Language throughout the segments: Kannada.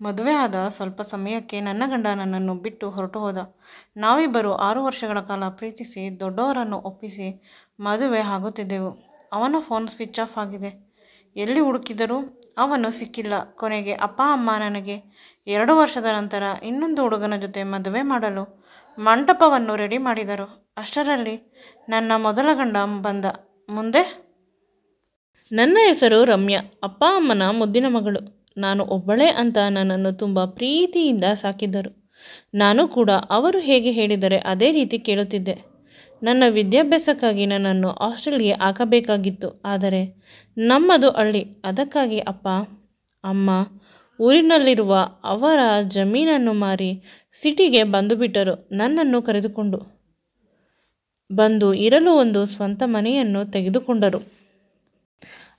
ಮದುವೆ ಆದ ಸ್ವಲ್ಪ ಸಮಯಕ್ಕೆ ನನ್ನ ಗಂಡ ನನ್ನನ್ನು ಬಿಟ್ಟು ಹೊರಟು ಹೋದ. ನಾವಿಬ್ಬರು 6 ವರ್ಷಗಳ ಕಾಲ ಪ್ರೀತಿಸಿ ದೊಡ್ಡವರನ್ನು ಒಪ್ಪಿಸಿ ಮದುವೆ ಆಗುತ್ತಿದ್ದೆವು. ಅವನ ಫೋನ್ ಸ್ವಿಚ್ ಆಫ್ ಆಗಿದೆ. ಎಲ್ಲಿ ಹುಡುಕಿದರೂ ಅವನು ಸಿಕ್ಕಿಲ್ಲ. ಕೊನೆಗೆ ಅಪ್ಪ ಅಮ್ಮ ನನಗೆ 2 ವರ್ಷದ ನಂತರ ಇನ್ನೊಂದು ಹುಡುಗನ ಜೊತೆ ಮದುವೆ ಮಾಡಲು ಮಂಟಪವನ್ನು ರೆಡಿ ಮಾಡಿದರು. ಅಷ್ಟರಲ್ಲಿ ನನ್ನ ಮೊದಲ ಗಂಡ ಬಂದ. ಮುಂದೆ ನನ್ನ ಹೆಸರು ರಮ್ಯಾ, ಅಪ್ಪ ಅಮ್ಮನ ಮುದ್ದಿನ ಮಗಳು. ನಾನು ಒಬ್ಬಳೇ ಅಂತ ನನ್ನನ್ನು ತುಂಬ ಪ್ರೀತಿಯಿಂದ ಸಾಕಿದ್ದರು. ನಾನು ಕೂಡ ಅವರು ಹೇಗೆ ಹೇಳಿದರೆ ಅದೇ ರೀತಿ ಕೇಳುತ್ತಿದ್ದೆ. ನನ್ನ ವಿದ್ಯಾಭ್ಯಾಸಕ್ಕಾಗಿ ನನ್ನನ್ನು ಹಾಸ್ಟೆಲ್ಗೆ ಹಾಕಬೇಕಾಗಿತ್ತು. ಆದರೆ ನಮ್ಮದು ಹಳ್ಳಿ. ಅದಕ್ಕಾಗಿ ಅಪ್ಪ ಅಮ್ಮ ಊರಿನಲ್ಲಿರುವ ಅವರ ಜಮೀನನ್ನು ಮಾರಿ ಸಿಟಿಗೆ ಬಂದುಬಿಟ್ಟರು. ನನ್ನನ್ನು ಕರೆದುಕೊಂಡು ಬಂದು ಇರಲು ಒಂದು ಸ್ವಂತ ಮನೆಯನ್ನು ತೆಗೆದುಕೊಂಡರು.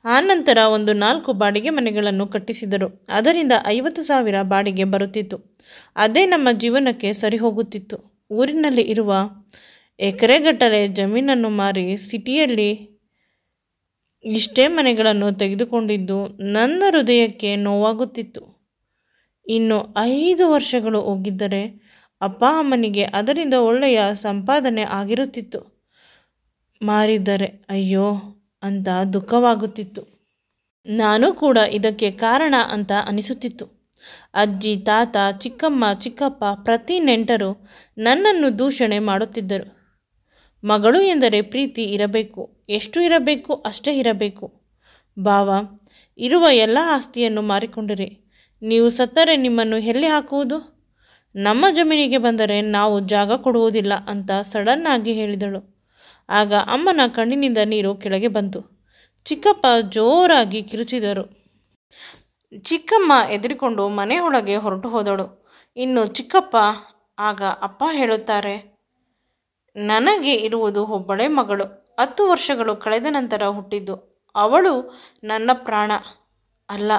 ಆನಂತರ ಒಂದು 4 ಬಾಡಿಗೆ ಮನೆಗಳನ್ನು ಕಟ್ಟಿಸಿದರು. ಅದರಿಂದ 50,000 ಬಾಡಿಗೆ ಬರುತ್ತಿತ್ತು. ಅದೇ ನಮ್ಮ ಜೀವನಕ್ಕೆ ಸರಿ ಹೋಗುತ್ತಿತ್ತು. ಊರಿನಲ್ಲಿ ಇರುವ ಎಕರೆಗಟ್ಟಲೆ ಜಮೀನನ್ನು ಮಾರಿ ಸಿಟಿಯಲ್ಲಿ ಇಷ್ಟೇ ಮನೆಗಳನ್ನು ತೆಗೆದುಕೊಂಡಿದ್ದು ನನ್ನ ಹೃದಯಕ್ಕೆ ನೋವಾಗುತ್ತಿತ್ತು. ಇನ್ನು 5 ವರ್ಷಗಳು ಹೋಗಿದ್ದರೆ ಅಪ್ಪ ಅಮ್ಮನಿಗೆ ಅದರಿಂದ ಒಳ್ಳೆಯ ಸಂಪಾದನೆ ಆಗಿರುತ್ತಿತ್ತು. ಮಾರಿದ್ದರೆ ಅಯ್ಯೋ ಅಂತ ದುಃಖವಾಗುತ್ತಿತ್ತು. ನಾನು ಕೂಡ ಇದಕ್ಕೆ ಕಾರಣ ಅಂತ ಅನಿಸುತ್ತಿತ್ತು. ಅಜ್ಜಿ, ತಾತ, ಚಿಕ್ಕಮ್ಮ, ಚಿಕ್ಕಪ್ಪ, ಪ್ರತಿ ನೆಂಟರು ನನ್ನನ್ನು ದೂಷಣೆ ಮಾಡುತ್ತಿದ್ದರು. ಮಗಳು ಎಂದರೆ ಪ್ರೀತಿ ಇರಬೇಕು, ಎಷ್ಟು ಇರಬೇಕು ಅಷ್ಟೇ ಇರಬೇಕು. ಭಾವ, ಇರುವ ಎಲ್ಲ ಆಸ್ತಿಯನ್ನು ಮಾರಿಕೊಂಡಿರಿ, ನೀವು ಸತ್ತರೆ ನಿಮ್ಮನ್ನು ಎಲ್ಲಿ ಹಾಕುವುದು? ನಮ್ಮ ಜಮೀನಿಗೆ ಬಂದರೆ ನಾವು ಜಾಗ ಕೊಡುವುದಿಲ್ಲ ಅಂತ ಸಡನ್ ಆಗಿ ಹೇಳಿದಳು. ಆಗ ಅಮ್ಮನ ಕಣ್ಣಿನಿಂದ ನೀರು ಕೆಳಗೆ ಬಂತು. ಚಿಕ್ಕಪ್ಪ ಜೋರಾಗಿ ಕಿರುಚಿದರು. ಚಿಕ್ಕಮ್ಮ ಎದುರಿಕೊಂಡು ಮನೆಯೊಳಗೆ ಹೊರಟು ಹೋದಳು. ಇನ್ನು ಚಿಕ್ಕಪ್ಪ ಆಗ ಅಪ್ಪ ಹೇಳುತ್ತಾರೆ, ನನಗೆ ಇರುವುದು ಒಬ್ಬಳೇ ಮಗಳು. 10 ವರ್ಷಗಳು ಕಳೆದ ನಂತರ ಹುಟ್ಟಿದ್ದು. ಅವಳು ನನ್ನ ಪ್ರಾಣ ಅಲ್ಲ,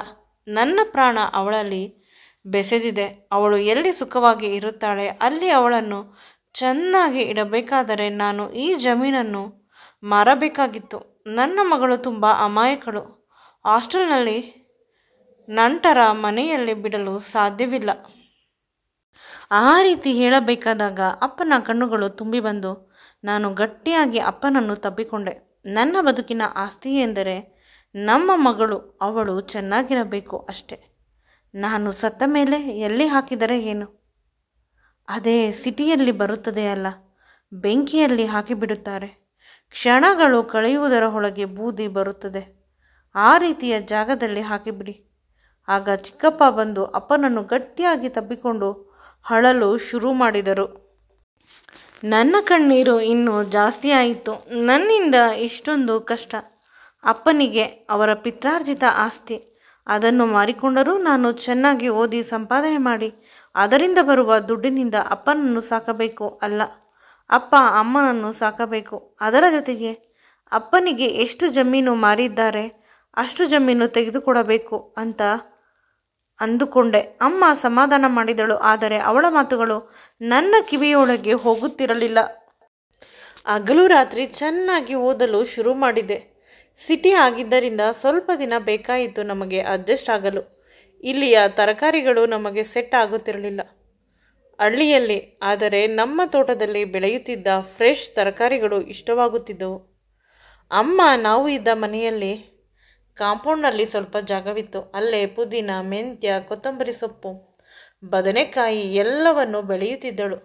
ನನ್ನ ಪ್ರಾಣ ಅವಳಲ್ಲಿ ಬೆಸೆದಿದೆ. ಅವಳು ಎಲ್ಲಿ ಸುಖವಾಗಿ ಇರುತ್ತಾಳೆ ಅಲ್ಲಿ ಅವಳನ್ನು ಚೆನ್ನಾಗಿ ಇಡಬೇಕಾದರೆ ನಾನು ಈ ಜಮೀನನ್ನು ಮಾರಬೇಕಾಗಿತ್ತು. ನನ್ನ ಮಗಳು ತುಂಬ ಅಮಾಯಕಳು. ಹಾಸ್ಟೆಲ್ನಲ್ಲಿ ನಂಟರ ಮನೆಯಲ್ಲಿ ಬಿಡಲು ಸಾಧ್ಯವಿಲ್ಲ. ಆ ರೀತಿ ಹೇಳಬೇಕಾದಾಗ ಅಪ್ಪನ ಕಣ್ಣುಗಳು ತುಂಬಿ ಬಂದು ನಾನು ಗಟ್ಟಿಯಾಗಿ ಅಪ್ಪನನ್ನು ತಬ್ಬಿಕೊಂಡೆ. ನನ್ನ ಬದುಕಿನ ಆಸ್ತಿ ಎಂದರೆ ನಮ್ಮ ಮಗಳು, ಅವಳು ಚೆನ್ನಾಗಿರಬೇಕು ಅಷ್ಟೆ. ನಾನು ಸತ್ತ ಮೇಲೆ ಎಲ್ಲಿ ಹಾಕಿದರೆ ಏನು? ಅದೇ ಸಿಟಿಯಲ್ಲಿ ಬರುತ್ತದೆ ಅಲ್ಲ, ಬೆಂಕಿಯಲ್ಲಿ ಹಾಕಿಬಿಡುತ್ತಾರೆ. ಕ್ಷಣಗಳು ಕಳೆಯುವುದರ ಒಳಗೆ ಬೂದಿ ಬರುತ್ತದೆ. ಆ ರೀತಿಯ ಜಾಗದಲ್ಲಿ ಹಾಕಿಬಿಡಿ. ಆಗ ಚಿಕ್ಕಪ್ಪ ಬಂದು ಅಪ್ಪನನ್ನು ಗಟ್ಟಿಯಾಗಿ ತಬ್ಬಿಕೊಂಡು ಅಳಲು ಶುರು ಮಾಡಿದರು. ನನ್ನ ಕಣ್ಣೀರು ಇನ್ನೂ ಜಾಸ್ತಿ ಆಯಿತು. ನನ್ನಿಂದ ಇಷ್ಟೊಂದು ಕಷ್ಟ. ಅಪ್ಪನಿಗೆ ಅವರ ಪಿತ್ರಾರ್ಜಿತ ಆಸ್ತಿ, ಅದನ್ನು ಮಾರಿಕೊಂಡರೂ ನಾನು ಚೆನ್ನಾಗಿ ಓದಿ ಸಂಪಾದನೆ ಮಾಡಿ ಅದರಿಂದ ಬರುವ ದುಡ್ಡಿನಿಂದ ಅಪ್ಪನನ್ನು ಸಾಕಬೇಕು, ಅಲ್ಲ ಅಪ್ಪ ಅಮ್ಮನನ್ನು ಸಾಕಬೇಕು. ಅದರ ಜೊತೆಗೆ ಅಪ್ಪನಿಗೆ ಎಷ್ಟು ಜಮೀನು ಮಾರಿದ್ದಾರೆ ಅಷ್ಟು ಜಮೀನು ತೆಗೆದುಕೊಡಬೇಕು ಅಂತ ಅಂದುಕೊಂಡೆ. ಅಮ್ಮ ಸಮಾಧಾನ ಮಾಡಿದಳು. ಆದರೆ ಅವಳ ಮಾತುಗಳು ನನ್ನ ಕಿವಿಯೊಳಗೆ ಹೋಗುತ್ತಿರಲಿಲ್ಲ. ಹಗಲು ರಾತ್ರಿ ಚೆನ್ನಾಗಿ ಓದಲು ಶುರು ಮಾಡಿದೆ. ಸಿಟಿ ಆಗಿದ್ದರಿಂದ ಸ್ವಲ್ಪ ದಿನ ಬೇಕಾಯಿತು ನಮಗೆ ಅಡ್ಜಸ್ಟ್ ಆಗಲು. ಇಲ್ಲಿಯ ತರಕಾರಿಗಳು ನಮಗೆ ಸೆಟ್ ಆಗುತ್ತಿರಲಿಲ್ಲ. ಹಳ್ಳಿಯಲ್ಲಿ ಆದರೆ ನಮ್ಮ ತೋಟದಲ್ಲಿ ಬೆಳೆಯುತ್ತಿದ್ದ ಫ್ರೆಶ್ ತರಕಾರಿಗಳು ಇಷ್ಟವಾಗುತ್ತಿದ್ದವು. ಅಮ್ಮ ನಾವು ಇದ್ದ ಮನೆಯಲ್ಲಿ ಕಾಂಪೌಂಡ್ನಲ್ಲಿ ಸ್ವಲ್ಪ ಜಾಗವಿತ್ತು. ಅಲ್ಲೇ ಪುದೀನ, ಮೆಂತ್ಯ, ಕೊತ್ತಂಬರಿ ಸೊಪ್ಪು, ಬದನೆಕಾಯಿ ಎಲ್ಲವನ್ನು ಬೆಳೆಯುತ್ತಿದ್ದಳು.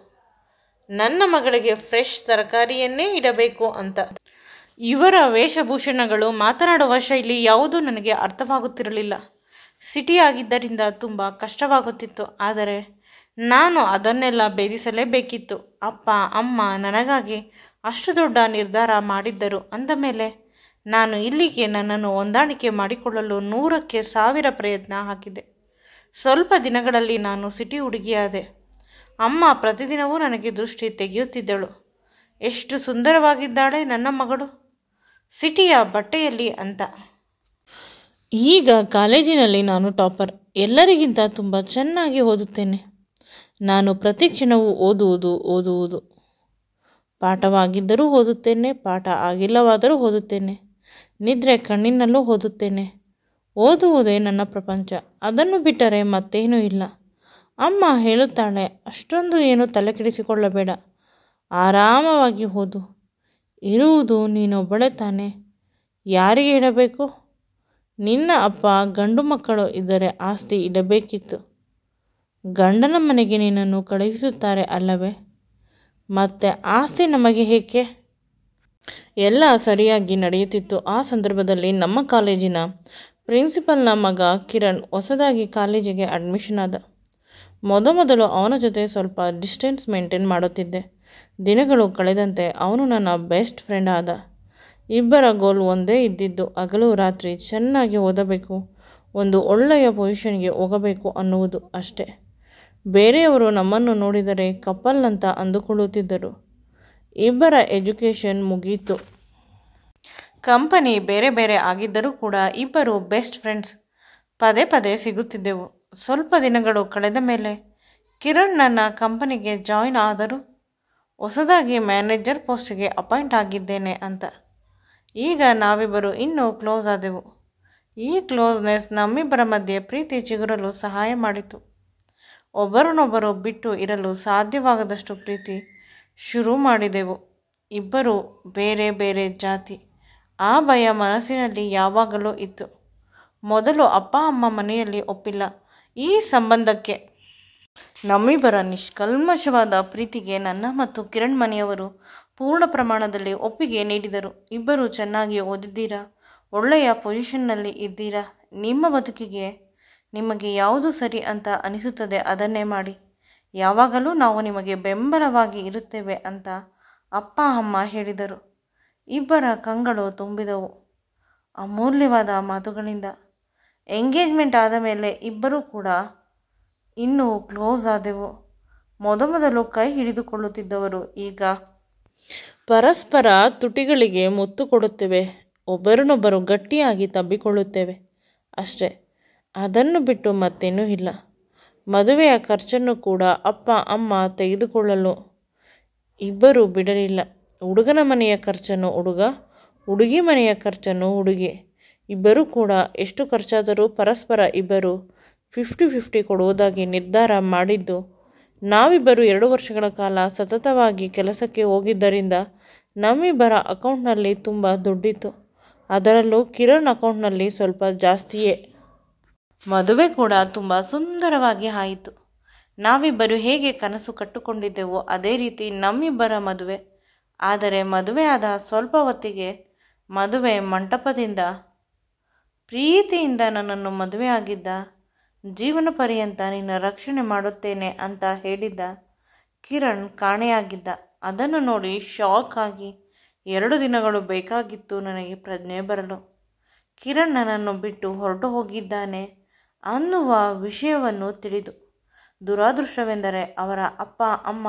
ನನ್ನ ಮಗಳಿಗೆ ಫ್ರೆಶ್ ತರಕಾರಿಯನ್ನೇ ಇಡಬೇಕು ಅಂತ. ಇವರ ವೇಷಭೂಷಣಗಳು, ಮಾತನಾಡುವ ಶೈಲಿ ಯಾವುದೂ ನನಗೆ ಅರ್ಥವಾಗುತ್ತಿರಲಿಲ್ಲ. ಸಿಟಿ ಆಗಿದ್ದರಿಂದ ತುಂಬ ಕಷ್ಟವಾಗುತ್ತಿತ್ತು. ಆದರೆ ನಾನು ಅದನ್ನೆಲ್ಲ ಭೇದಿಸಲೇಬೇಕಿತ್ತು. ಅಪ್ಪ ಅಮ್ಮ ನನಗಾಗಿ ಅಷ್ಟು ದೊಡ್ಡ ನಿರ್ಧಾರ ಮಾಡಿದ್ದರು ಅಂದ ಮೇಲೆ ನಾನು ಇಲ್ಲಿಗೆ ನನ್ನನ್ನು ಹೊಂದಾಣಿಕೆ ಮಾಡಿಕೊಳ್ಳಲು 100ಕ್ಕೆ 1000 ಪ್ರಯತ್ನ ಹಾಕಿದೆ. ಸ್ವಲ್ಪ ದಿನಗಳಲ್ಲಿ ನಾನು ಸಿಟಿ ಹುಡುಗಿಯಾದೆ. ಅಮ್ಮ ಪ್ರತಿದಿನವೂ ನನಗೆ ದೃಷ್ಟಿ ತೆಗೆಯುತ್ತಿದ್ದಳು. ಎಷ್ಟು ಸುಂದರವಾಗಿದ್ದಾಳೆ ನನ್ನ ಮಗಳು ಸಿಟಿಯ ಬಟ್ಟೆಯಲ್ಲಿ ಅಂತ. ಈಗ ಕಾಲೇಜಿನಲ್ಲಿ ನಾನು ಟಾಪರ್. ಎಲ್ಲರಿಗಿಂತ ತುಂಬ ಚೆನ್ನಾಗಿ ಓದುತ್ತೇನೆ. ನಾನು ಪ್ರತಿ ಕ್ಷಣವೂ ಓದುವುದು. ಪಾಠವಾಗಿದ್ದರೂ ಓದುತ್ತೇನೆ, ಪಾಠ ಆಗಿಲ್ಲವಾದರೂ ಓದುತ್ತೇನೆ, ನಿದ್ರೆ ಕಣ್ಣಿನಲ್ಲೂ ಓದುತ್ತೇನೆ. ಓದುವುದೇ ನನ್ನ ಪ್ರಪಂಚ. ಅದನ್ನು ಬಿಟ್ಟರೆ ಮತ್ತೇನೂ ಇಲ್ಲ. ಅಮ್ಮ ಹೇಳುತ್ತಾಳೆ, ಅಷ್ಟೊಂದು ಏನು ತಲೆ ಕೆಡಿಸಿಕೊಳ್ಳಬೇಡ, ಆರಾಮವಾಗಿ ಓದು. ಇರುವುದು ನೀನೊಬ್ಬಳೇ ತಾನೆ, ಯಾರಿಗೆ ಇಡಬೇಕು? ನಿನ್ನ ಅಪ್ಪ ಗಂಡು ಮಕ್ಕಳು ಇದ್ದರೆ ಆಸ್ತಿ ಇಡಬೇಕಿತ್ತು. ಗಂಡನ ಮನೆಗೆ ನಿನ್ನನ್ನು ಕಳುಹಿಸುತ್ತಾರೆ ಅಲ್ಲವೇ? ಮತ್ತೆ ಆಸ್ತಿ ನಮಗೆ ಏಕೆ? ಎಲ್ಲ ಸರಿಯಾಗಿ ನಡೆಯುತ್ತಿತ್ತು. ಆ ಸಂದರ್ಭದಲ್ಲಿ ನಮ್ಮ ಕಾಲೇಜಿನ ಪ್ರಿನ್ಸಿಪಲ್ನ ಮಗ ಕಿರಣ್ ಹೊಸದಾಗಿ ಕಾಲೇಜಿಗೆ ಅಡ್ಮಿಷನ್ ಆದ. ಮೊದಲು ಅವನ ಜೊತೆ ಸ್ವಲ್ಪ ಡಿಸ್ಟೆನ್ಸ್ ಮೇಂಟೈನ್ ಮಾಡುತ್ತಿದ್ದೆ. ದಿನಗಳು ಕಳೆದಂತೆ ಅವನು ನನ್ನ ಬೆಸ್ಟ್ ಫ್ರೆಂಡ್ ಆದ. ಇಬ್ಬರ ಗೋಲ್ ಒಂದೇ ಇದ್ದಿದ್ದು, ಹಗಲು ರಾತ್ರಿ ಚೆನ್ನಾಗಿ ಓದಬೇಕು, ಒಂದು ಒಳ್ಳೆಯ ಪೊಸಿಷನ್ಗೆ ಹೋಗಬೇಕು ಅನ್ನುವುದು ಅಷ್ಟೇ. ಬೇರೆಯವರು ನಮ್ಮನ್ನು ನೋಡಿದರೆ ಕಪಲ್ ಅಂತ ಅಂದುಕೊಳ್ಳುತ್ತಿದ್ದರು. ಇಬ್ಬರ ಎಜುಕೇಷನ್ ಮುಗಿಯಿತು. ಕಂಪನಿ ಬೇರೆ ಬೇರೆ ಆಗಿದ್ದರೂ ಕೂಡ ಇಬ್ಬರು ಬೆಸ್ಟ್ ಫ್ರೆಂಡ್ಸ್. ಪದೇ ಪದೇ ಸಿಗುತ್ತಿದ್ದೆವು. ಸ್ವಲ್ಪ ದಿನಗಳು ಕಳೆದ ಮೇಲೆ ಕಿರಣ್ ನನ್ನ ಕಂಪನಿಗೆ ಜಾಯಿನ್ ಆದರು. ಹೊಸದಾಗಿ ಮ್ಯಾನೇಜರ್ ಪೋಸ್ಟಿಗೆ ಅಪಾಯಿಂಟ್ ಆಗಿದ್ದೇನೆ ಅಂತ. ಈಗ ನಾವಿಬ್ಬರು ಇನ್ನೂ ಕ್ಲೋಸ್ ಆದೆವು. ಈ ಕ್ಲೋಸ್ನೆಸ್ ನಮ್ಮಿಬ್ಬರ ಮಧ್ಯೆ ಪ್ರೀತಿ ಚಿಗುರಲು ಸಹಾಯ ಮಾಡಿತು. ಒಬ್ಬರನ್ನೊಬ್ಬರು ಬಿಟ್ಟು ಇರಲು ಸಾಧ್ಯವಾಗದಷ್ಟು ಪ್ರೀತಿ ಶುರು ಮಾಡಿದೆವು. ಇಬ್ಬರು ಬೇರೆ ಬೇರೆ ಜಾತಿ. ಆ ಭಯ ಮನಸ್ಸಿನಲ್ಲಿ ಯಾವಾಗಲೂ ಇತ್ತು. ಮೊದಲು ಅಪ್ಪ ಅಮ್ಮ ಮನೆಯಲ್ಲಿ ಒಪ್ಪಿಲ್ಲ ಈ ಸಂಬಂಧಕ್ಕೆ. ನಮ್ಮಿಬ್ಬರ ನಿಷ್ಕಲ್ಮಶವಾದ ಪ್ರೀತಿಗೆ ನನ್ನ ಮತ್ತು ಕಿರಣ್ ಮನೆಯವರು ಪೂರ್ಣ ಪ್ರಮಾಣದಲ್ಲಿ ಒಪ್ಪಿಗೆ ನೀಡಿದರು. ಇಬ್ಬರು ಚೆನ್ನಾಗಿ ಓದಿದ್ದೀರಾ, ಒಳ್ಳೆಯ ಪೊಸಿಷನ್ನಲ್ಲಿ ಇದ್ದೀರಾ, ನಿಮ್ಮ ಬದುಕಿಗೆ ನಿಮಗೆ ಯಾವುದು ಸರಿ ಅಂತ ಅನಿಸುತ್ತದೆ ಅದನ್ನೇ ಮಾಡಿ, ಯಾವಾಗಲೂ ನಾವು ನಿಮಗೆ ಬೆಂಬಲವಾಗಿ ಇರುತ್ತೇವೆ ಅಂತ ಅಪ್ಪ ಅಮ್ಮ ಹೇಳಿದರು. ಇಬ್ಬರ ಕಂಗಳು ತುಂಬಿದವು ಅಮೂಲ್ಯವಾದ ಮಾತುಗಳಿಂದ. ಎಂಗೇಜ್ಮೆಂಟ್ ಆದ ಮೇಲೆ ಇಬ್ಬರೂ ಕೂಡ ಇನ್ನೂ ಕ್ಲೋಸ್ ಆದೆವು. ಮೊದಲು ಕೈ ಹಿಡಿದುಕೊಳ್ಳುತ್ತಿದ್ದವರು ಈಗ ಪರಸ್ಪರ ತುಟಿಗಳಿಗೆ ಮುತ್ತು ಕೊಡುತ್ತೇವೆ, ಒಬ್ಬರನ್ನೊಬ್ಬರು ಗಟ್ಟಿಯಾಗಿ ತಬ್ಬಿಕೊಳ್ಳುತ್ತೇವೆ ಅಷ್ಟೇ. ಅದನ್ನು ಬಿಟ್ಟು ಮತ್ತೇನೂ ಇಲ್ಲ. ಮದುವೆಯ ಖರ್ಚನ್ನು ಕೂಡ ಅಪ್ಪ ಅಮ್ಮ ತೆಗೆದುಕೊಳ್ಳಲು ಇಬ್ಬರೂ ಬಿಡಲಿಲ್ಲ. ಹುಡುಗನ ಮನೆಯ ಖರ್ಚನ್ನು ಹುಡುಗ, ಹುಡುಗಿ ಮನೆಯ ಖರ್ಚನ್ನು ಹುಡುಗಿ, ಇಬ್ಬರೂ ಕೂಡ ಎಷ್ಟು ಖರ್ಚಾದರೂ ಪರಸ್ಪರ ಇಬ್ಬರು 50-50 ಕೊಡುವುದಾಗಿ ನಿರ್ಧಾರ ಮಾಡಿದ್ದು. ನಾವಿಬ್ಬರು 2 ವರ್ಷಗಳ ಕಾಲ ಸತತವಾಗಿ ಕೆಲಸಕ್ಕೆ ಹೋಗಿದ್ದರಿಂದ ನಮ್ಮಿಬ್ಬರ ಅಕೌಂಟ್ನಲ್ಲಿ ತುಂಬ ದುಡ್ಡಿತ್ತು. ಅದರಲ್ಲೂ ಕಿರಣ್ ಅಕೌಂಟ್ನಲ್ಲಿ ಸ್ವಲ್ಪ ಜಾಸ್ತಿಯೇ. ಮದುವೆ ಕೂಡ ತುಂಬ ಸುಂದರವಾಗಿ ಆಯಿತು. ನಾವಿಬ್ಬರು ಹೇಗೆ ಕನಸು ಕಟ್ಟಿಕೊಂಡಿದ್ದೆವೋ ಅದೇ ರೀತಿ ನಮ್ಮಿಬ್ಬರ ಮದುವೆ. ಆದರೆ ಮದುವೆ ಆದ ಸ್ವಲ್ಪ ಹೊತ್ತಿಗೆ ಮದುವೆ ಮಂಟಪದಿಂದ ಪ್ರೀತಿಯಿಂದ ನನ್ನನ್ನು ಮದುವೆ ಆಗಿದ್ದ, ಜೀವನ ಪರ್ಯಂತ ನಿನ್ನ ರಕ್ಷಣೆ ಮಾಡುತ್ತೇನೆ ಅಂತ ಹೇಳಿದ್ದ ಕಿರಣ್ ಕಾಣೆಯಾಗಿದ್ದ. ಅದನ್ನು ನೋಡಿ ಶಾಕ್ ಆಗಿ 2 ದಿನಗಳು ಬೇಕಾಗಿತ್ತು ನನಗೆ ಪ್ರಜ್ಞೆ ಬರಲು. ಕಿರಣ್ ನನ್ನನ್ನು ಬಿಟ್ಟು ಹೊರಟು ಹೋಗಿದ್ದಾನೆ ಅನ್ನುವ ವಿಷಯವನ್ನು ತಿಳಿದು. ದುರಾದೃಷ್ಟವೆಂದರೆ ಅವರ ಅಪ್ಪ ಅಮ್ಮ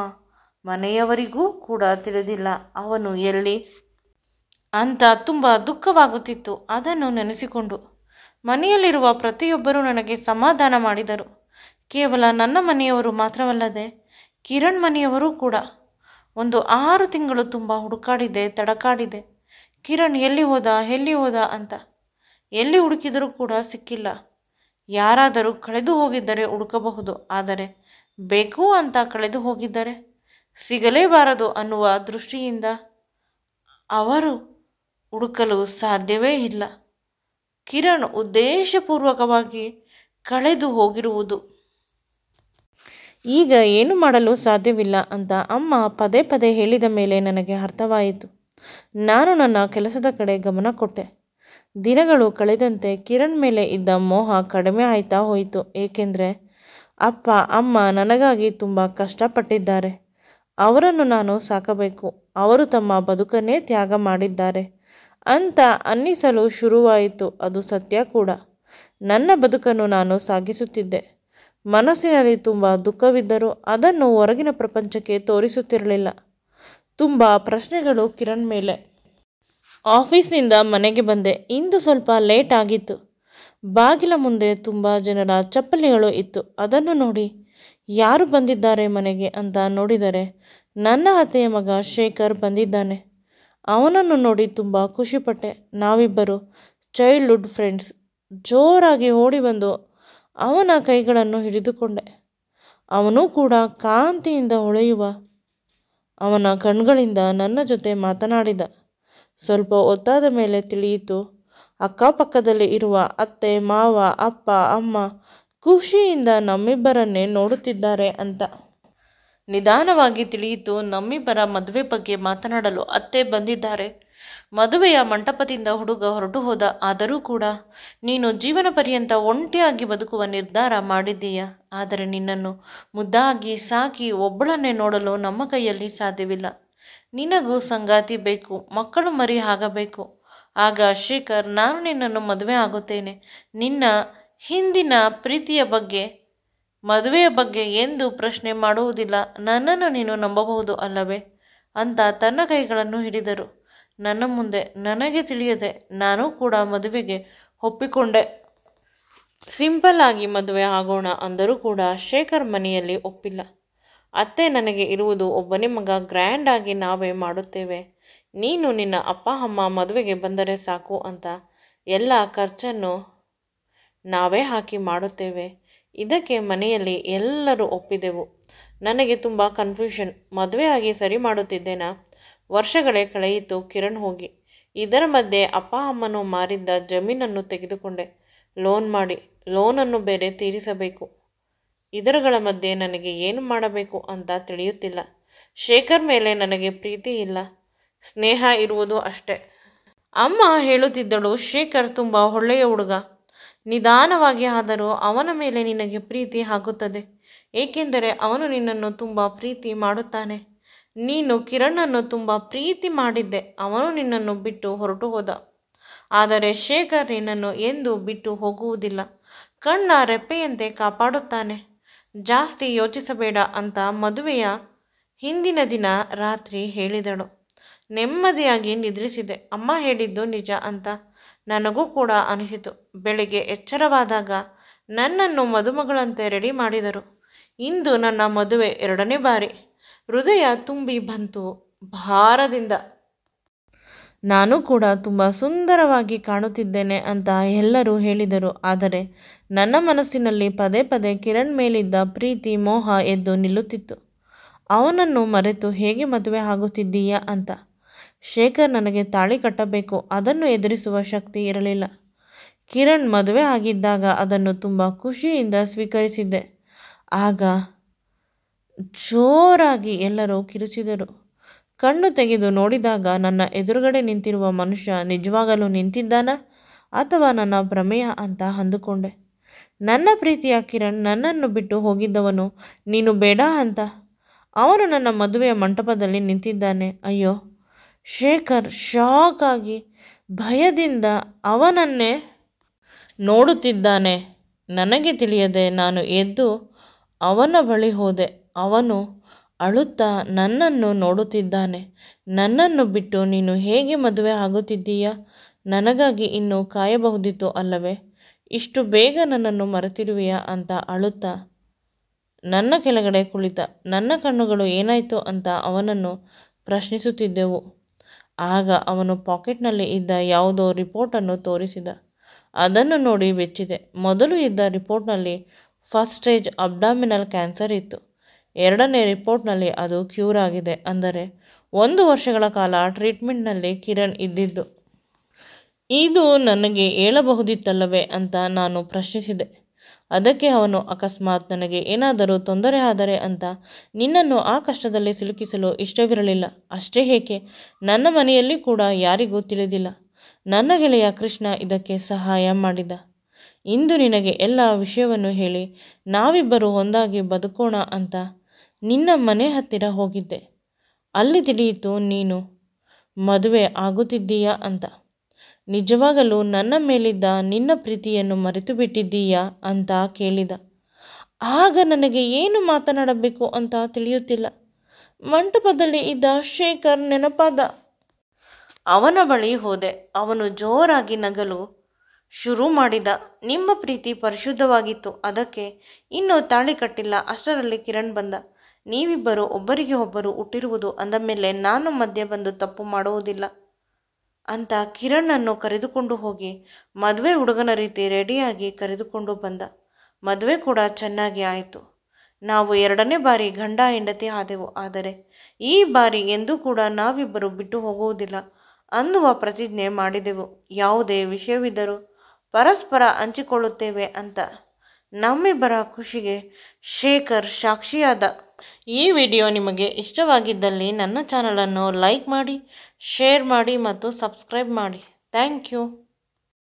ಮನೆಯವರಿಗೂ ಕೂಡ ತಿಳಿದಿಲ್ಲ ಅವನು ಎಲ್ಲಿ ಅಂತ. ತುಂಬ ದುಃಖವಾಗುತ್ತಿತ್ತು ಅದನ್ನು ನೆನೆಸಿಕೊಂಡು. ಮನೆಯಲ್ಲಿರುವ ಪ್ರತಿಯೊಬ್ಬರೂ ನನಗೆ ಸಮಾಧಾನ ಮಾಡಿದರು. ಕೇವಲ ನನ್ನ ಮನೆಯವರು ಮಾತ್ರವಲ್ಲದೆ ಕಿರಣ್ ಮನೆಯವರು ಕೂಡ. ಒಂದು 6 ತಿಂಗಳು ತುಂಬ ಹುಡುಕಾಡಿದೆ, ತಡಕಾಡಿದೆ. ಕಿರಣ್ ಎಲ್ಲಿ ಹೋದ ಅಂತ. ಎಲ್ಲಿ ಹುಡುಕಿದರೂ ಕೂಡ ಸಿಕ್ಕಿಲ್ಲ. ಯಾರಾದರೂ ಕಳೆದು ಹೋಗಿದ್ದರೆ ಹುಡುಕಬಹುದು, ಆದರೆ ಬೇಕು ಅಂತ ಕಳೆದು ಹೋಗಿದ್ದರೆ ಸಿಗಲೇಬಾರದು ಅನ್ನುವ ದೃಷ್ಟಿಯಿಂದ ಅವರು ಹುಡುಕಲು ಸಾಧ್ಯವೇ ಇಲ್ಲ. ಕಿರಣ್ ಉದ್ದೇಶಪೂರ್ವಕವಾಗಿ ಕಳೆದು ಹೋಗಿರುವುದು. ಈಗ ಏನು ಮಾಡಲು ಸಾಧ್ಯವಿಲ್ಲ ಅಂತ ಅಮ್ಮ ಪದೇ ಪದೇ ಹೇಳಿದ ಮೇಲೆ ನನಗೆ ಅರ್ಥವಾಯಿತು. ನಾನು ನನ್ನ ಕೆಲಸದ ಕಡೆ ಗಮನ ಕೊಟ್ಟೆ. ದಿನಗಳು ಕಳೆದಂತೆ ಕಿರಣ್ ಮೇಲೆ ಇದ್ದ ಮೋಹ ಕಡಿಮೆ ಆಯ್ತಾ ಹೋಯಿತು. ಏಕೆಂದರೆ ಅಪ್ಪ ಅಮ್ಮ ನನಗಾಗಿ ತುಂಬ ಕಷ್ಟಪಟ್ಟಿದ್ದಾರೆ. ಅವರನ್ನು ನಾನು ಸಾಕಬೇಕು. ಅವರು ತಮ್ಮ ಬದುಕನ್ನೇ ತ್ಯಾಗ ಮಾಡಿದ್ದಾರೆ ಅಂತ ಅನ್ನಿಸಲು ಶುರುವಾಯಿತು. ಅದು ಸತ್ಯ ಕೂಡ. ನನ್ನ ಬದುಕನ್ನು ನಾನು ಸಾಗಿಸುತ್ತಿದ್ದೆ. ಮನಸ್ಸಿನಲ್ಲಿ ತುಂಬ ದುಃಖವಿದ್ದರೂ ಅದನ್ನು ಹೊರಗಿನ ಪ್ರಪಂಚಕ್ಕೆ ತೋರಿಸುತ್ತಿರಲಿಲ್ಲ. ತುಂಬ ಪ್ರಶ್ನೆಗಳು ಕಿರಣ್ ಮೇಲೆ. ಆಫೀಸ್ನಿಂದ ಮನೆಗೆ ಬಂದೆ. ಇಂದು ಸ್ವಲ್ಪ ಲೇಟ್ ಆಗಿತ್ತು. ಬಾಗಿಲ ಮುಂದೆ ತುಂಬ ಜನರ ಚಪ್ಪಲಿಗಳು ಇತ್ತು. ಅದನ್ನು ನೋಡಿ ಯಾರು ಬಂದಿದ್ದಾರೆ ಮನೆಗೆ ಅಂತ ನೋಡಿದರೆ ನನ್ನ ಅತ್ತೆಯ ಮಗ ಶೇಖರ್ ಬಂದಿದ್ದಾನೆ. ಅವನನ್ನು ನೋಡಿ ತುಂಬ ಖುಷಿಪಟ್ಟೆ. ನಾವಿಬ್ಬರು ಚೈಲ್ಡ್ಹುಡ್ ಫ್ರೆಂಡ್ಸ್. ಜೋರಾಗಿ ಓಡಿ ಬಂದು ಅವನ ಕೈಗಳನ್ನು ಹಿಡಿದುಕೊಂಡೆ. ಅವನು ಕೂಡ ಕಾಂತಿಯಿಂದ ಹೊಳೆಯುವ ಅವನ ಕಣ್ಗಳಿಂದ ನನ್ನ ಜೊತೆ ಮಾತನಾಡಿದ. ಸ್ವಲ್ಪ ಹೊತ್ತಾದ ಮೇಲೆ ತಿಳಿಯಿತು, ಅಕ್ಕಪಕ್ಕದಲ್ಲಿ ಇರುವ ಅತ್ತೆ, ಮಾವ, ಅಪ್ಪ, ಅಮ್ಮ ಖುಷಿಯಿಂದ ನಮ್ಮಿಬ್ಬರನ್ನೇ ನೋಡುತ್ತಿದ್ದಾರೆ ಅಂತ. ನಿಧಾನವಾಗಿ ತಿಳಿಯಿತು, ನಮ್ಮಿಬ್ಬರ ಮದುವೆ ಬಗ್ಗೆ ಮಾತನಾಡಲು ಅತ್ತೆ ಬಂದಿದ್ದಾರೆ. ಮದುವೆಯ ಮಂಟಪದಿಂದ ಹುಡುಗ ಹೊರಟು ಹೋದ. ಆದರೂ ಕೂಡ ನೀನು ಜೀವನ ಪರ್ಯಂತ ಒಂಟಿಯಾಗಿ ಬದುಕುವ ನಿರ್ಧಾರ ಮಾಡಿದ್ದೀಯ. ಆದರೆ ನಿನ್ನನ್ನು ಮುದ್ದಾಗಿ ಸಾಕಿ ಒಬ್ಬಳನ್ನೇ ನೋಡಲು ನಮ್ಮ ಕೈಯಲ್ಲಿ ಸಾಧ್ಯವಿಲ್ಲ. ನಿನಗೂ ಸಂಗಾತಿ ಬೇಕು, ಮಕ್ಕಳು ಮರಿ ಆಗಬೇಕು. ಆಗ ಶೇಖರ್, ನಾನು ನಿನ್ನನ್ನು ಮದುವೆ ಆಗುತ್ತೇನೆ. ನಿನ್ನ ಹಿಂದಿನ ಪ್ರೀತಿಯ ಬಗ್ಗೆ, ಮದುವೆಯ ಬಗ್ಗೆ ಎಂದು ಪ್ರಶ್ನೆ ಮಾಡುವುದಿಲ್ಲ. ನನ್ನನ್ನು ನೀನು ನಂಬಬಹುದು ಅಲ್ಲವೇ ಅಂತ ತನ್ನ ಕೈಗಳನ್ನು ಹಿಡಿದರು. ನನ್ನ ಮುಂದೆ ನನಗೆ ತಿಳಿಯದೆ ನಾನು ಕೂಡ ಮದುವೆಗೆ ಒಪ್ಪಿಕೊಂಡೆ. ಸಿಂಪಲ್ ಆಗಿ ಮದುವೆ ಆಗೋಣ ಅಂದರೂ ಕೂಡ ಶೇಖರ್ ಮನೆಯಲ್ಲಿ ಒಪ್ಪಿಲ್ಲ. ಅತ್ತೆ, ನನಗೆ ಇರುವುದು ಒಬ್ಬನೇ ಮಗ, ಗ್ರ್ಯಾಂಡ್ ಆಗಿ ನಾವೇ ಮಾಡುತ್ತೇವೆ. ನೀನು ನಿನ್ನ ಅಪ್ಪ ಅಮ್ಮ ಮದುವೆಗೆ ಬಂದರೆ ಸಾಕು ಅಂತ ಎಲ್ಲ ಖರ್ಚನ್ನು ನಾವೇ ಹಾಕಿ ಮಾಡುತ್ತೇವೆ. ಇದಕ್ಕೆ ಮನೆಯಲ್ಲಿ ಎಲ್ಲರೂ ಒಪ್ಪಿದೆವು. ನನಗೆ ತುಂಬ ಕನ್ಫ್ಯೂಷನ್. ಮದುವೆ ಆಗಿ ಸರಿ ಮಾಡುತ್ತಿದ್ದೇನಾ? ವರ್ಷಗಳೇ ಕಳೆಯಿತು ಕಿರಣ್ ಹೋಗಿ. ಇದರ ಮಧ್ಯೆ ಅಪ್ಪ ಅಮ್ಮನು ಮಾರಿದ್ದ ಜಮೀನನ್ನು ತೆಗೆದುಕೊಂಡೆ, ಲೋನ್ ಮಾಡಿ. ಲೋನನ್ನು ಬೇರೆ ತೀರಿಸಬೇಕು. ಇದರಗಳ ಮಧ್ಯೆ ನನಗೆ ಏನು ಮಾಡಬೇಕು ಅಂತ ತಿಳಿಯುತ್ತಿಲ್ಲ. ಶೇಖರ್ ಮೇಲೆ ನನಗೆ ಪ್ರೀತಿ ಇಲ್ಲ, ಸ್ನೇಹ ಇರುವುದು ಅಷ್ಟೇ. ಅಮ್ಮ ಹೇಳುತ್ತಿದ್ದಳು, ಶೇಖರ್ ತುಂಬ ಒಳ್ಳೆಯ ಹುಡುಗ. ನಿಧಾನವಾಗಿ ಆದರೂ ಅವನ ಮೇಲೆ ನಿನಗೆ ಪ್ರೀತಿ ಆಗುತ್ತದೆ. ಏಕೆಂದರೆ ಅವನು ನಿನ್ನನ್ನು ತುಂಬ ಪ್ರೀತಿ ಮಾಡುತ್ತಾನೆ. ನೀನು ಕಿರಣನ್ನು ತುಂಬ ಪ್ರೀತಿ ಮಾಡಿದ್ದೆ. ಅವನು ನಿನ್ನನ್ನು ಬಿಟ್ಟು ಹೊರಟು ಹೋದ. ಆದರೆ ಶೇಖರ್ ನಿನ್ನನ್ನು ಎಂದೂ ಬಿಟ್ಟು ಹೋಗುವುದಿಲ್ಲ. ಕಣ್ಣ ರೆಪ್ಪೆಯಂತೆ ಕಾಪಾಡುತ್ತಾನೆ. ಜಾಸ್ತಿ ಯೋಚಿಸಬೇಡ ಅಂತ ಮದುವೆಯ ಹಿಂದಿನ ದಿನ ರಾತ್ರಿ ಹೇಳಿದಳು. ನೆಮ್ಮದಿಯಾಗಿ ನಿದ್ರಿಸಿದೆ. ಅಮ್ಮ ಹೇಳಿದ್ದು ನಿಜ ಅಂತ ನನಗೂ ಕೂಡ ಅನಿಸಿತು. ಬೆಳಿಗ್ಗೆ ಎಚ್ಚರವಾದಾಗ ನನ್ನನ್ನು ಮದುಮಗಳಂತೆ ರೆಡಿ ಮಾಡಿದರು. ಇಂದು ನನ್ನ ಮದುವೆ 2ನೇ ಬಾರಿ. ಹೃದಯ ತುಂಬಿ ಬಂತು ಭಾರದಿಂದ. ನಾನು ಕೂಡ ತುಂಬ ಸುಂದರವಾಗಿ ಕಾಣುತ್ತಿದ್ದೇನೆ ಅಂತ ಎಲ್ಲರೂ ಹೇಳಿದರು. ಆದರೆ ನನ್ನ ಮನಸ್ಸಿನಲ್ಲಿ ಪದೇ ಪದೇ ಕಿರಣ್ ಮೇಲಿದ್ದ ಪ್ರೀತಿ ಮೋಹ ಎದ್ದು ನಿಲ್ಲುತ್ತಿತ್ತು. ಅವನನ್ನು ಮರೆತು ಹೇಗೆ ಮದುವೆ ಆಗುತ್ತಿದ್ದೀಯಾ ಅಂತ. ಶೇಖರ್ ನನಗೆ ತಾಳಿ ಕಟ್ಟಬೇಕು, ಅದನ್ನು ಎದುರಿಸುವ ಶಕ್ತಿ ಇರಲಿಲ್ಲ. ಕಿರಣ್ ಮದುವೆ ಆಗಿದ್ದಾಗ ಅದನ್ನು ತುಂಬ ಖುಷಿಯಿಂದ ಸ್ವೀಕರಿಸಿದ್ದೆ. ಆಗ ಜೋರಾಗಿ ಎಲ್ಲರೂ ಕಿರುಚಿದರು. ಕಣ್ಣು ತೆಗೆದು ನೋಡಿದಾಗ ನನ್ನ ಎದುರುಗಡೆ ನಿಂತಿರುವ ಮನುಷ್ಯ ನಿಜವಾಗಲೂ ನಿಂತಿದ್ದಾನಾ ಅಥವಾ ನನ್ನ ಭ್ರಮೆಯ ಅಂತ ಅಂದುಕೊಂಡೆ. ನನ್ನ ಪ್ರೀತಿಯ ಕಿರಣ್ ನನ್ನನ್ನು ಬಿಟ್ಟು ಹೋಗಿದ್ದವನು ನೀನು ಬೇಡ ಅಂತ. ಅವನು ನನ್ನ ಮದುವೆಯ ಮಂಟಪದಲ್ಲಿ ನಿಂತಿದ್ದಾನೆ. ಅಯ್ಯೋ! ಶೇಖರ್ ಶಾಕ್ ಆಗಿ ಭಯದಿಂದ ಅವನನ್ನೇ ನೋಡುತ್ತಿದ್ದಾನೆ. ನನಗೆ ತಿಳಿಯದೆ ನಾನು ಎದ್ದು ಅವನ ಬಳಿ ಹೋದೆ. ಅವನು ಅಳುತ್ತಾ ನನ್ನನ್ನು ನೋಡುತ್ತಿದ್ದಾನೆ. ನನ್ನನ್ನು ಬಿಟ್ಟು ನೀನು ಹೇಗೆ ಮದುವೆ ಆಗುತ್ತಿದ್ದೀಯಾ? ನನಗಾಗಿ ಇನ್ನೂ ಕಾಯಬಹುದಿತ್ತು ಅಲ್ಲವೇ? ಇಷ್ಟು ಬೇಗ ನನ್ನನ್ನು ಮರೆತಿರುವೆಯಾ ಅಂತ ಅಳುತ್ತಾ ನನ್ನ ಕೆಳಗಡೆ ಕುಳಿತ. ನನ್ನ ಕಣ್ಣುಗಳು ಏನಾಯಿತು ಅಂತ ಅವನನ್ನು ಪ್ರಶ್ನಿಸುತ್ತಿದ್ದೆವು. ಆಗ ಅವನು ಪಾಕೆಟ್ನಲ್ಲಿ ಇದ್ದ ಯಾವುದೋ ರಿಪೋರ್ಟನ್ನು ತೋರಿಸಿದ. ಅದನ್ನು ನೋಡಿ ಬೆಚ್ಚಿದೆ. ಮೊದಲು ಇದ್ದ ರಿಪೋರ್ಟ್ನಲ್ಲಿ ಫಸ್ಟ್ ಸ್ಟೇಜ್ ಅಬ್ಡಾಮಿನಲ್ ಕ್ಯಾನ್ಸರ್ ಇತ್ತು. 2ನೇ ರಿಪೋರ್ಟ್ನಲ್ಲಿ ಅದು ಕ್ಯೂರ್ ಆಗಿದೆ. ಅಂದರೆ 1 ವರ್ಷಗಳ ಕಾಲ ಟ್ರೀಟ್ಮೆಂಟ್ನಲ್ಲಿ ಕಿರಣ್ ಇದ್ದಿದ್ದು. ಇದು ನನಗೆ ಹೇಳಬಹುದಿತ್ತಲ್ಲವೇ ಅಂತ ನಾನು ಪ್ರಶ್ನಿಸಿದೆ. ಅದಕ್ಕೆ ಅವನು, ಅಕಸ್ಮಾತ್ ನನಗೆ ಏನಾದರೂ ತೊಂದರೆ ಆದರೆ ಅಂತ ನಿನ್ನನ್ನು ಆ ಕಷ್ಟದಲ್ಲಿ ಸಿಲುಕಿಸಲು ಇಷ್ಟವಿರಲಿಲ್ಲ. ಅಷ್ಟೇ ಏಕೆ, ನನ್ನ ಮನೆಯಲ್ಲಿ ಕೂಡ ಯಾರಿಗೂ ತಿಳಿದಿಲ್ಲ. ನನ್ನ ಗೆಳೆಯ ಕೃಷ್ಣ ಇದಕ್ಕೆ ಸಹಾಯ ಮಾಡಿದ. ಇಂದು ನಿನಗೆ ಎಲ್ಲ ವಿಷಯವನ್ನು ಹೇಳಿ ನಾವಿಬ್ಬರು ಒಂದಾಗಿ ಬದುಕೋಣ ಅಂತ ನಿನ್ನ ಮನೆ ಹತ್ತಿರ ಹೋಗಿದ್ದೆ. ಅಲ್ಲಿ ತಿಳಿಯಿತು ನೀನು ಮದುವೆ ಆಗುತ್ತಿದ್ದೀಯಾ ಅಂತ. ನಿಜವಾಗಲೂ ನನ್ನ ಮೇಲಿದ್ದ ನಿನ್ನ ಪ್ರೀತಿಯನ್ನು ಮರೆತು ಬಿಟ್ಟಿದ್ದೀಯಾ ಅಂತ ಕೇಳಿದ. ಆಗ ನನಗೆ ಏನು ಮಾತನಾಡಬೇಕು ಅಂತ ತಿಳಿಯುತ್ತಿಲ್ಲ. ಮಂಟಪದಲ್ಲಿ ಇದ್ದ ಶೇಖರ್ ನೆನಪಾದ. ಅವನ ಬಳಿ ಹೋದೆ. ಅವನು ಜೋರಾಗಿ ನಗಲು ಶುರು ಮಾಡಿದ. ನಿಮ್ಮ ಪ್ರೀತಿ ಪರಿಶುದ್ಧವಾಗಿತ್ತು, ಅದಕ್ಕೆ ಇನ್ನೂ ತಾಳಿ ಕಟ್ಟಿಲ್ಲ. ಅಷ್ಟರಲ್ಲಿ ಕಿರಣ್ ಬಂದ. ನೀವಿಬ್ಬರು ಒಬ್ಬರಿಗೆ ಒಬ್ಬರು ಹುಟ್ಟಿರುವುದು ಅಂದ ಮೇಲೆ ನಾನು ಮಧ್ಯೆ ಬಂದು ತಪ್ಪು ಮಾಡುವುದಿಲ್ಲ. ಅಂತ ಕಿರಣನ್ನು ಕರೆದುಕೊಂಡು ಹೋಗಿ ಮದುವೆ ಹುಡುಗನ ರೀತಿ ರೆಡಿಯಾಗಿ ಕರೆದುಕೊಂಡು ಬಂದ. ಮದುವೆ ಕೂಡ ಚೆನ್ನಾಗಿ ಆಯಿತು. ನಾವು 2ನೇ ಬಾರಿ ಗಂಡ ಹೆಂಡತಿ ಆದೆವು. ಆದರೆ ಈ ಬಾರಿ ಎಂದೂ ಕೂಡ ನಾವಿಬ್ಬರು ಬಿಟ್ಟು ಹೋಗುವುದಿಲ್ಲ ಅನ್ನುವ ಪ್ರತಿಜ್ಞೆ ಮಾಡಿದೆವು. ಯಾವುದೇ ವಿಷಯವಿದ್ದರೂ ಪರಸ್ಪರ ಹಂಚಿಕೊಳ್ಳುತ್ತೇವೆ ಅಂತ. ನಮ್ಮಿಬ್ಬರ ಖುಷಿಗೆ ಶೇಖರ್ ಸಾಕ್ಷಿಯಾದ. ಈ ವಿಡಿಯೋ ನಿಮಗೆ ಇಷ್ಟವಾಗಿದ್ದಲ್ಲಿ ನನ್ನ ಚಾನಲನ್ನು ಲೈಕ್ ಮಾಡಿ, ಶೇರ್ ಮಾಡಿ ಮತ್ತು ಸಬ್ಸ್ಕ್ರೈಬ್ ಮಾಡಿ. Thank you.